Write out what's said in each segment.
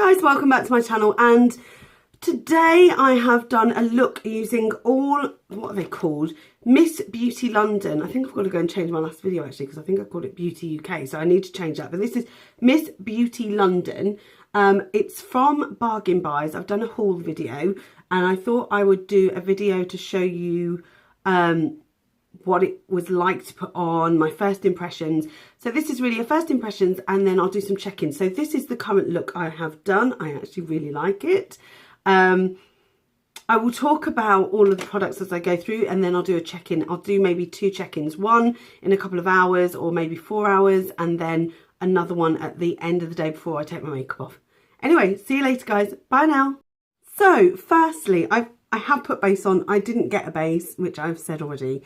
Hi guys, welcome back to my channel, and today I have done a look using all, what are they called? Miss Beauty London. I think I've got to go and change my last video actually, because I think I called it Beauty UK, so I need to change that. But this is Miss Beauty London. It's from Bargain Buys. I've done a haul video and I thought I would do a video to show you what it was like to put on, my first impressions. So this is really a first impressions, and then I'll do some check-ins. So this is the current look I have done. I actually really like it. I will talk about all of the products as I go through, and then I'll do a check-in. I'll do maybe 2 check-ins, one in a couple of hours or maybe 4 hours, and then another one at the end of the day before I take my makeup off. Anyway, see you later guys. Bye now. So firstly, I have put base on. I didn't get a base, which I've said already.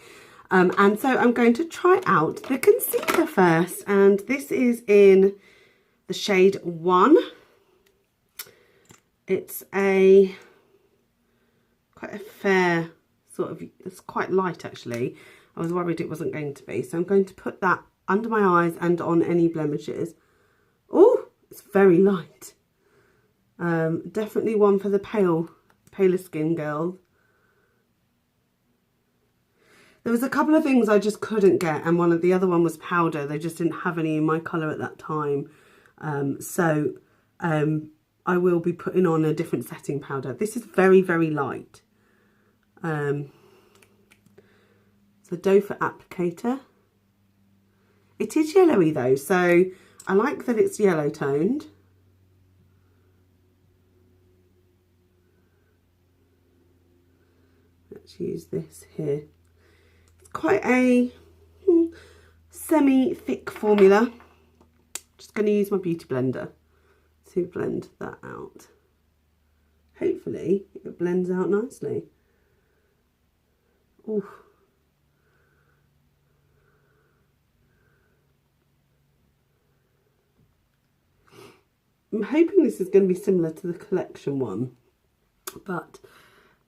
And so I'm going to try out the concealer first, and this is in the shade 1. It's quite a fair sort of, it's quite light actually. I was worried it wasn't going to be, so I'm going to put that under my eyes and on any blemishes. Oh, it's very light. Definitely one for the paler skin girls. There was a couple of things I just couldn't get, and the other one was powder. They just didn't have any in my colour at that time. I will be putting on a different setting powder. This is very, very light. It's a doe foot applicator. It is yellowy though, so I like that it's yellow toned. Let's use this here. Quite a semi-thick formula. Just going to use my beauty blender to blend that out. Hopefully it blends out nicely. Ooh. I'm hoping this is going to be similar to the collection one, but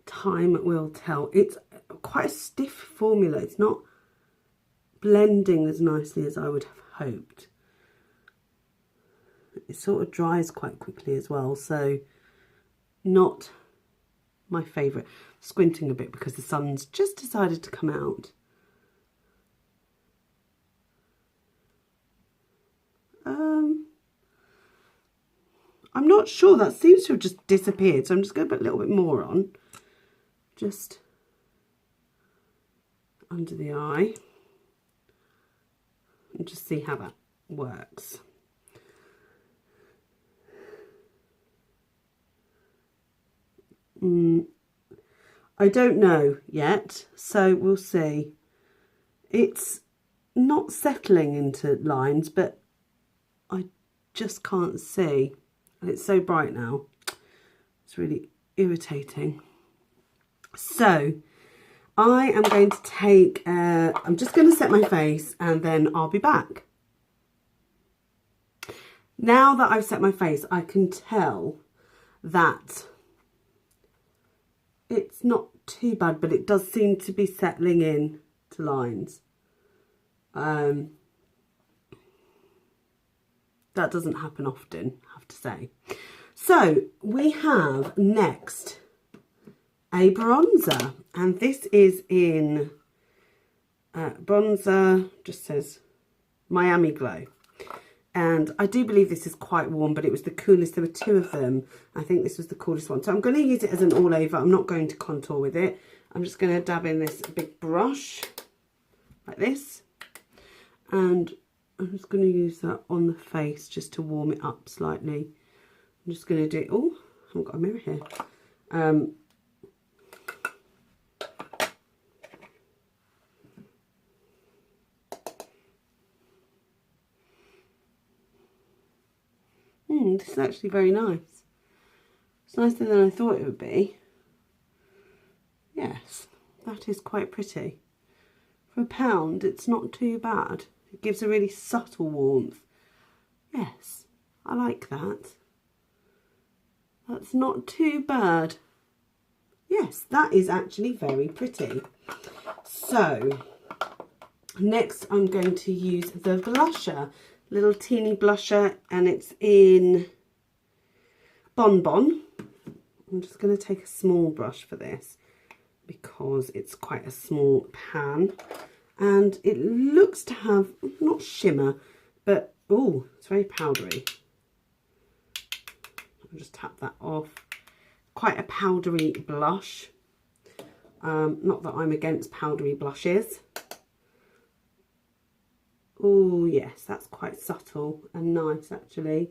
time will tell. It's quite a stiff formula. It's not blending as nicely as I would have hoped. It sort of dries quite quickly as well, so not my favourite. Squinting a bit because the sun's just decided to come out. I'm not sure. That seems to have just disappeared, so I'm just going to put a little bit more on. Just under the eye, and just see how that works. I don't know yet, so we'll see. It's not settling into lines, but I just can't see, and it's so bright now. It's really irritating. So I am going to take, I'm just going to set my face and then I'll be back. Now that I've set my face, I can tell that it's not too bad, but it does seem to be settling in to lines. That doesn't happen often, I have to say. So we have next a bronzer, and this is in bronzer, just says Miami Glow, and I do believe this is quite warm, but it was the coolest. There were 2 of them. I think this was the coolest one, so I'm going to use it as an all over. I'm not going to contour with it. I'm just going to dab in this big brush like this, and I'm just going to use that on the face just to warm it up slightly. I'm just going to do it. Oh, I haven't got a mirror here. This is actually very nice. It's nicer than I thought it would be. Yes, that is quite pretty. For £1, it's not too bad. It gives a really subtle warmth. Yes, I like that. That's not too bad. Yes, that is actually very pretty. So, next I'm going to use the blusher. Little teeny blusher, and it's in Bonbon. I'm just going to take a small brush for this because it's quite a small pan. And it looks to have, not shimmer, but, oh, it's very powdery. I'll just tap that off. Quite a powdery blush. Not that I'm against powdery blushes. Oh, yes, that's quite subtle and nice, actually.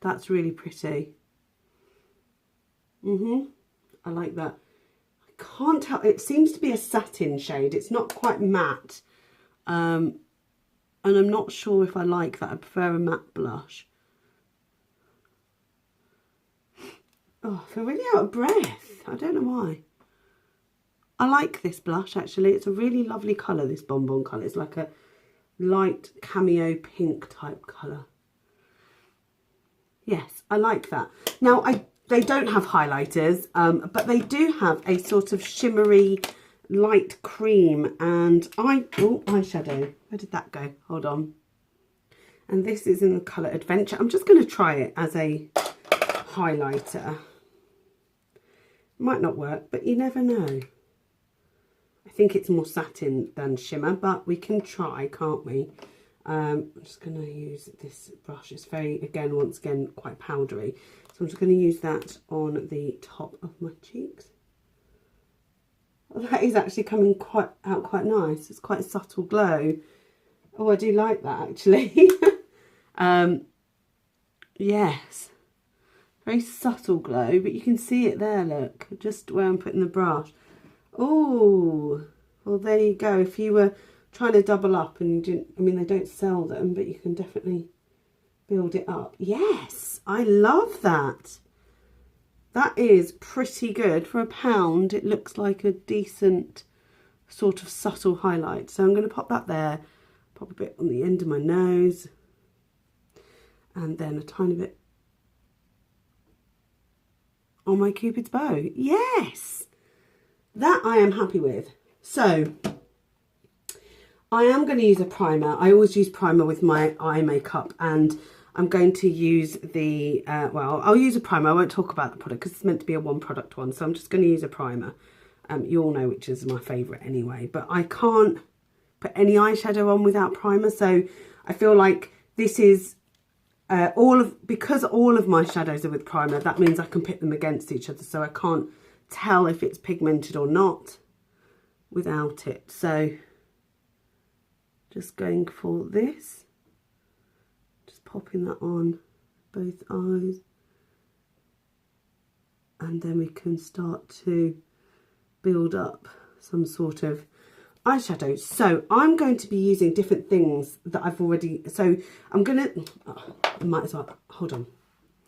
That's really pretty. I like that. I can't tell. It seems to be a satin shade. It's not quite matte. And I'm not sure if I like that. I prefer a matte blush. Oh, I feel really out of breath. I don't know why. I like this blush, actually. It's a really lovely colour, this Bonbon colour. It's like a light cameo pink type colour. Yes, I like that. Now, they don't have highlighters, but they do have a sort of shimmery light cream and eyeshadow. Where did that go? Hold on. And this is in the colour Adventure. I'm just going to try it as a highlighter. Might not work, but you never know. I think it's more satin than shimmer, but we can try, can't we? I'm just going to use this brush. It's very, once again, quite powdery. So I'm just going to use that on the top of my cheeks. Well, that is actually coming out quite nice. It's quite a subtle glow. Oh, I do like that, actually. Yes. Very subtle glow, but you can see it there, look. Just where I'm putting the brush. Oh, well, there you go. If you were trying to double up and you didn't, I mean, they don't sell them, but you can definitely build it up. Yes, I love that. That is pretty good. For £1, it looks like a decent sort of subtle highlight. So I'm going to pop that there, pop a bit on the end of my nose, and then a tiny bit on my Cupid's bow. Yes, that I am happy with. So I am going to use a primer. I always use primer with my eye makeup, and I'm going to use the, well, I'll use a primer. I won't talk about the product because it's meant to be a one product one. So I'm just going to use a primer. You all know which is my favourite anyway, but I can't put any eyeshadow on without primer. So I feel like this is because all of my shadows are with primer, that means I can pit them against each other. So I can't tell if it's pigmented or not without it. So just going for this, just popping that on both eyes, and then we can start to build up some sort of eyeshadow. So I'm going to be using different things that I've already, so I'm gonna, I might as well, hold on.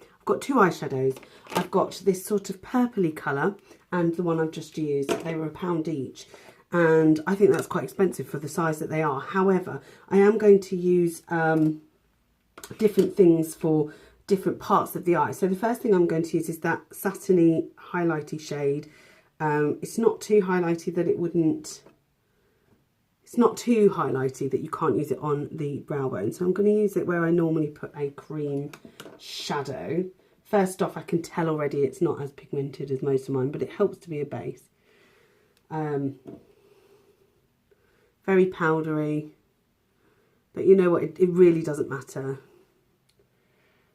I've got two eyeshadows. I've got this sort of purpley colour and the one I've just used. They were £1 each. And I think that's quite expensive for the size that they are. However, I am going to use different things for different parts of the eye. So the first thing I'm going to use is that satiny highlighty shade. It's not too highlighty that it wouldn't, it's not too highlighty that you can't use it on the brow bone. So I'm going to use it where I normally put a cream shadow. First off, I can tell already it's not as pigmented as most of mine, but it helps to be a base. Very powdery, but you know what, it really doesn't matter.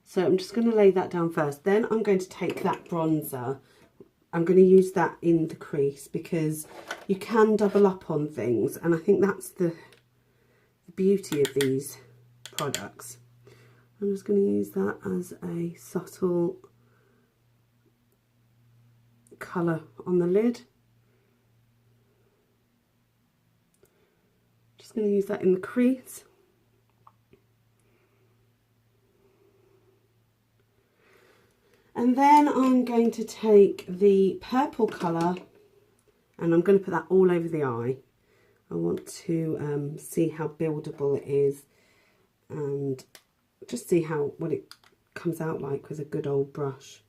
So I'm just going to lay that down first. Then I'm going to take that bronzer. I'm going to use that in the crease because you can double up on things, and I think that's the beauty of these products. I'm just going to use that as a subtle colour on the lid. Just going to use that in the crease. And then I'm going to take the purple colour and I'm going to put that all over the eye. I want to see how buildable it is and just see what it comes out like with a good old brush.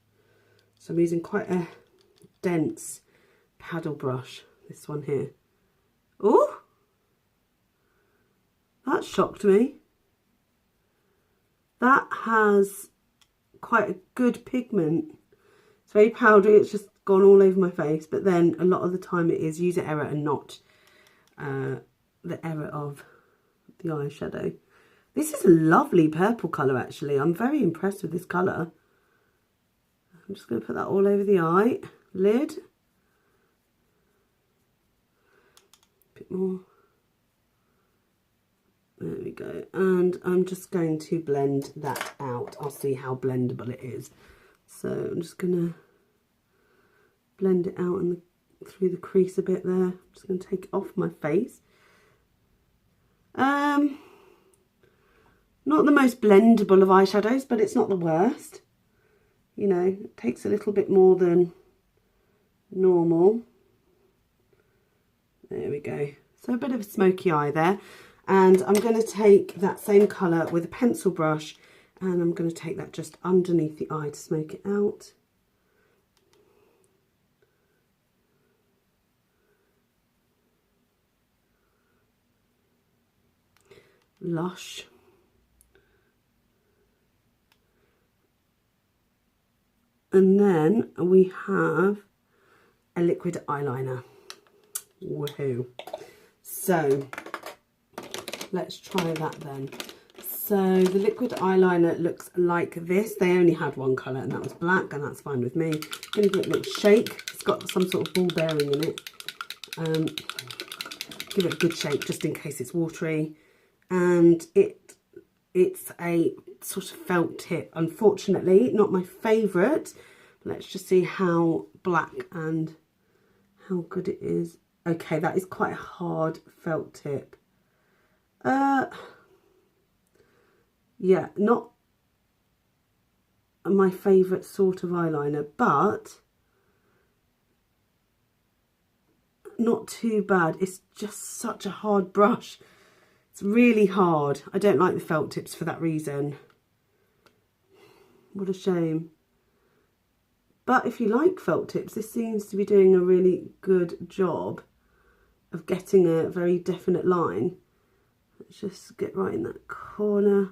So I'm using quite a dense paddle brush, this one here. Oh! That shocked me. That has quite a good pigment. It's very powdery, it's just gone all over my face, but then a lot of the time it is user error and not the error of the eyeshadow. This is a lovely purple colour actually. I'm very impressed with this colour. I'm just going to put that all over the eye lid. A bit more. There we go. And I'm just going to blend that out. I'll see how blendable it is. So I'm just going to blend it out through the crease a bit there. I'm just going to take it off my face. Not the most blendable of eyeshadows, but it's not the worst. You know, it takes a little bit more than normal. There we go. So a bit of a smoky eye there. And I'm going to take that same colour with a pencil brush, and I'm going to take that just underneath the eye to smoke it out. Lush. And then we have a liquid eyeliner. Woohoo. So let's try that then. So the liquid eyeliner looks like this. They only had one colour and that was black, and that's fine with me. Going to give it a little shake. It's got some sort of ball bearing in it. Give it a good shake just in case it's watery. And it's a sort of felt tip. Unfortunately, not my favourite. Let's just see how black and how good it is. Okay, that is quite a hard felt tip. Yeah, not my favourite sort of eyeliner, but not too bad. It's just such a hard brush. It's really hard. I don't like the felt tips for that reason. What a shame. But if you like felt tips, this seems to be doing a really good job of getting a very definite line. Let's just get right in that corner.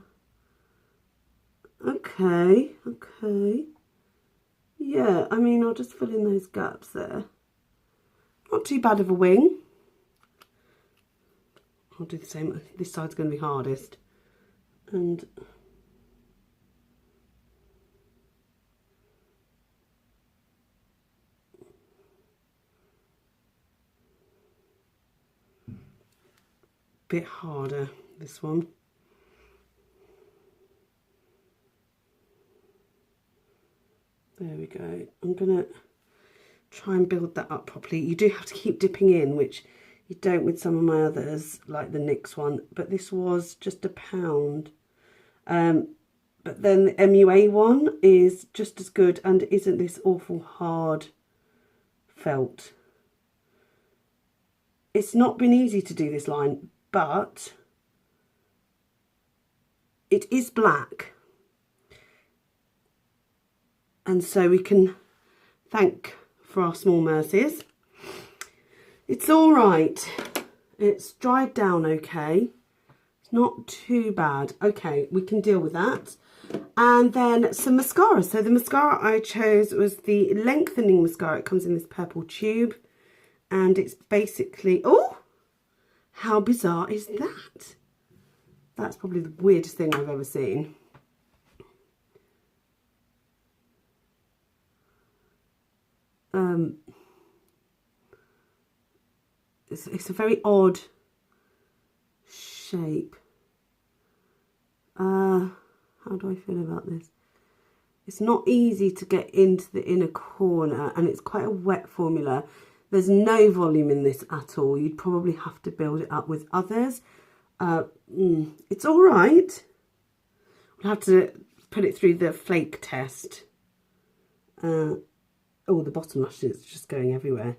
Okay, okay. Yeah, I mean, I'll just fill in those gaps there. Not too bad of a wing. I'll do the same. This side's going to be hardest. And bit harder, this one. There we go. I'm going to try and build that up properly. You do have to keep dipping in, which you don't with some of my others, like the NYX one, but this was just £1. But then the MUA one is just as good and isn't this awful hard felt. It's not been easy to do this line, but it is black. And so we can thank for our small mercies. It's all right. It's dried down okay. It's not too bad. Okay, we can deal with that. And then some mascara. So the mascara I chose was the lengthening mascara. It comes in this purple tube. And it's basically... Oh! How bizarre is that? That's probably the weirdest thing I've ever seen. It's a very odd shape. How do I feel about this? It's not easy to get into the inner corner, and it's quite a wet formula. There's no volume in this at all. You'd probably have to build it up with others. It's all right. We'll have to put it through the flake test. Oh, the bottom lash is just going everywhere.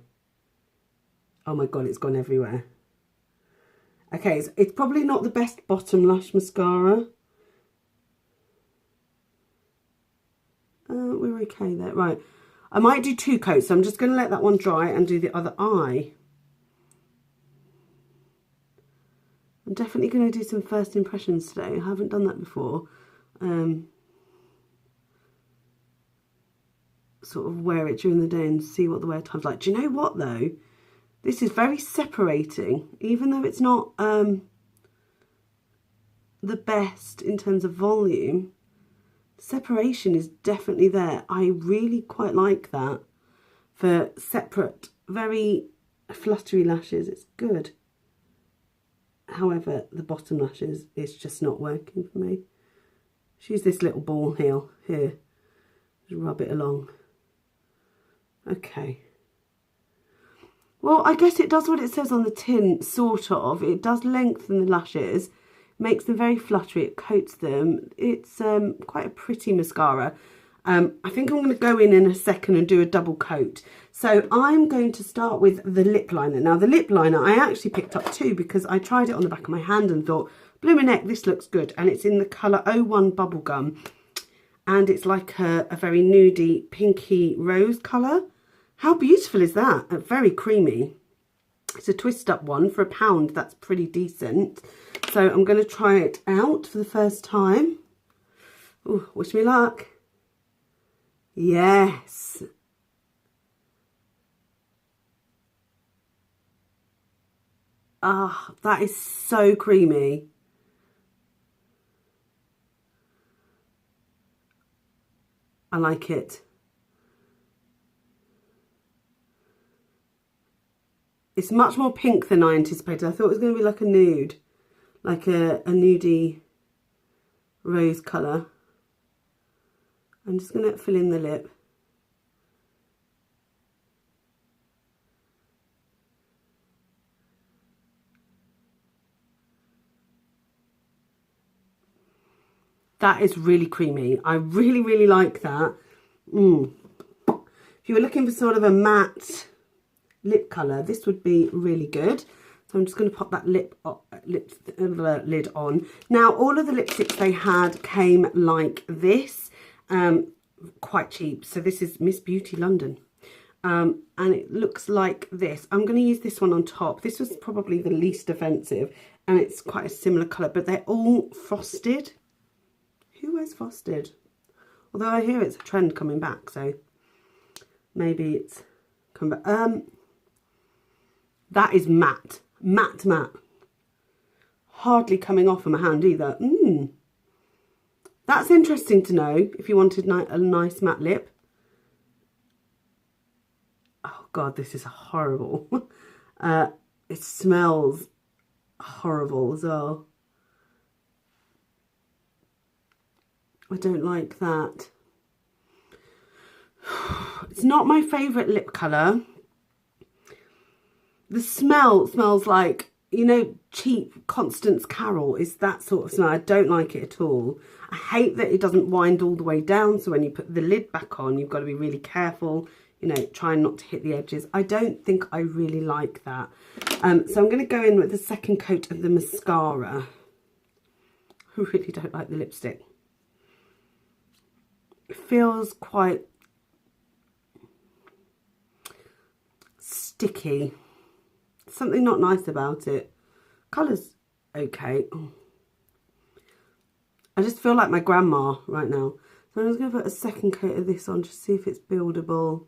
Oh my God, it's gone everywhere. Okay, it's probably not the best bottom lash mascara. We're okay there. Right, I might do 2 coats, so I'm just going to let that one dry and do the other eye. I'm definitely going to do some first impressions today. I haven't done that before. sort of wear it during the day and see what the wear time's like. Do you know what though? This is very separating, even though it's not the best in terms of volume. Separation is definitely there. I really quite like that for separate, very fluttery lashes. It's good. However, the bottom lashes is just not working for me. Just use this little ball heel here. Just rub it along. Okay. Well, I guess it does what it says on the tin, sort of. It does lengthen the lashes, makes them very fluttery, it coats them. It's quite a pretty mascara. I think I'm going to go in a second and do a double coat. So I'm going to start with the lip liner. Now, the lip liner, I actually picked up two because I tried it on the back of my hand and thought, blooming heck, this looks good. And it's in the colour 01 Bubblegum. And it's like a very nudie, pinky rose colour. How beautiful is that? Very creamy. It's a twist up one for £1. That's pretty decent. So I'm going to try it out for the first time. Ooh, wish me luck. Yes. Ah, that is so creamy. I like it. It's much more pink than I anticipated. I thought it was going to be like a nude, like a nudie rose colour. I'm just going to fill in the lip. That is really creamy. I really, really like that. If you were looking for sort of a matte lip colour, this would be really good. So I'm just going to pop that lid on. Now, all of the lipsticks they had came like this, quite cheap. So this is Miss Beauty London, and it looks like this. I'm going to use this one on top. This was probably the least offensive, and it's quite a similar colour, but they're all frosted. Who wears frosted? Although I hear it's a trend coming back, so maybe it's come back. That is matte. Matte, matte. Hardly coming off of my hand either. That's interesting to know if you wanted a nice matte lip. Oh God, this is horrible. It smells horrible as well. I don't like that. It's not my favourite lip colour. The smell smells like, you know, cheap Constance Carroll is that sort of smell. I don't like it at all. I hate that it doesn't wind all the way down. So when you put the lid back on, you've got to be really careful, you know, trying not to hit the edges. I don't think I really like that. So I'm going to go in with the second coat of the mascara. I really don't like the lipstick. It feels quite sticky. Something not nice about it. Colour's okay. I just feel like my grandma right now. So I'm just going to put a second coat of this on, just see if it's buildable.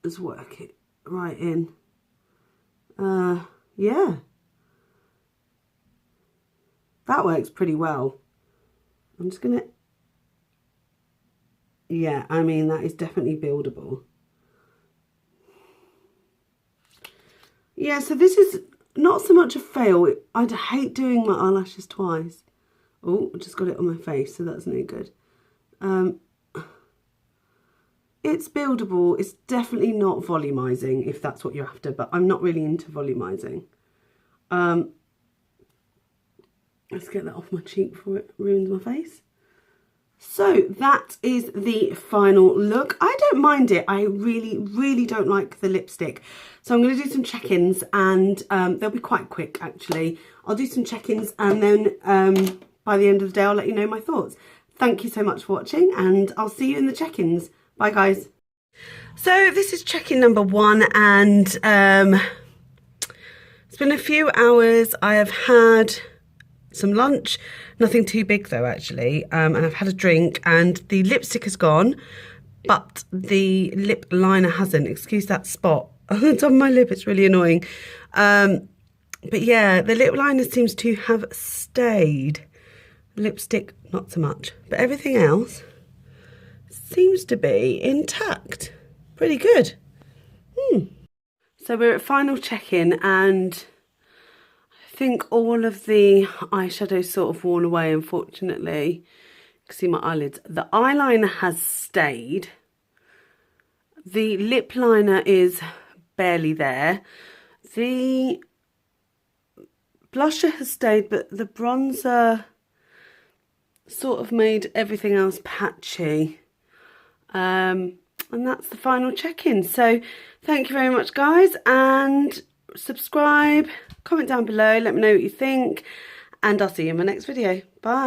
Just work it right in. Yeah. That works pretty well. I'm just going to... Yeah, I mean, that is definitely buildable. Yeah, so this is not so much a fail. I'd hate doing my eyelashes twice. Oh, I just got it on my face, so that's no good. It's buildable. It's definitely not volumizing, if that's what you're after, but I'm not really into volumizing. Let's get that off my cheek before it ruins my face. So that is the final look. I don't mind it. I really, really don't like the lipstick. So I'm going to do some check-ins, and they'll be quite quick, actually. I'll do some check-ins, and then by the end of the day, I'll let you know my thoughts. Thank you so much for watching, and I'll see you in the check-ins. Bye, guys. So this is check-in number 1, and it's been a few hours. I have had some lunch. Nothing too big though, actually. And I've had a drink, and the lipstick has gone, but the lip liner hasn't. Excuse that spot on the top of my lip, it's really annoying. But yeah, the lip liner seems to have stayed. Lipstick, not so much. But everything else seems to be intact. Pretty good. So we're at final check-in, and I think all of the eyeshadow's sort of worn away, unfortunately. You can see my eyelids. The eyeliner has stayed. The lip liner is barely there. The blusher has stayed, but the bronzer sort of made everything else patchy. And that's the final check-in. So thank you very much, guys, and subscribe, comment down below, let me know what you think, and I'll see you in my next video. Bye.